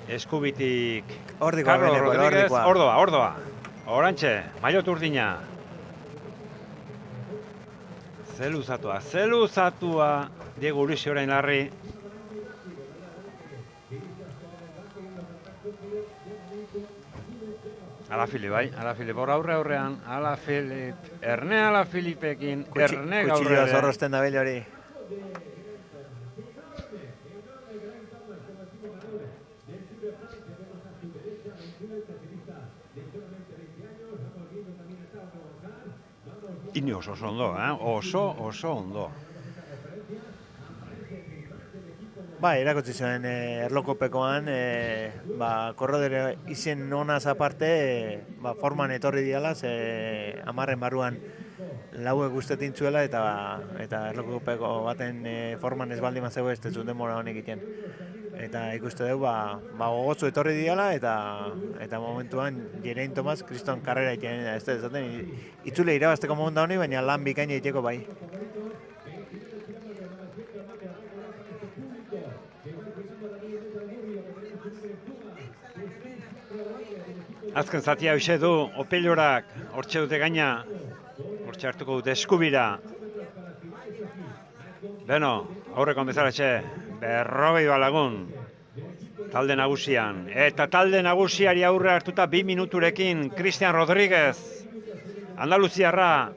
eskubitik Ordikoa Carlos beneko, Rodríguez, ordikoa. ordoa. Orantxe, maillot urdina. Zeluzatua, Diego Urisi orain larri. Alaphilippe hor aurrean, Erne Alaphilippekin, Erne gaur Kutsilloa ere. zorrosten da hori. Ini oso ondo, oso ondo. Erakutsi zuen erlokopekoan, korrodere izen nonaz aparte, forman etorri diala, ze 10 barruan lauek guztetin zuela, eta erlokopeko baten forman ez baldin mazego ez tezu demora honek egiten. Eta ikuste dugu, gogotzu etorri diala, eta momentuan Geraint Thomas kriston karrera egiten, ez da esaten, itzule irabazteko momentu honi, baina lan bikaina egiteko bai. Azken zatia hoxe du, Opellorak, hortxe dute gaina, hortxe hartuko dute eskubira. Beno, aurreko bezalatxe, 40 balagun, talde nagusian. Eta talde nagusiari aurre hartuta 2 minuturekin, Cristian Rodríguez, Andaluziarra.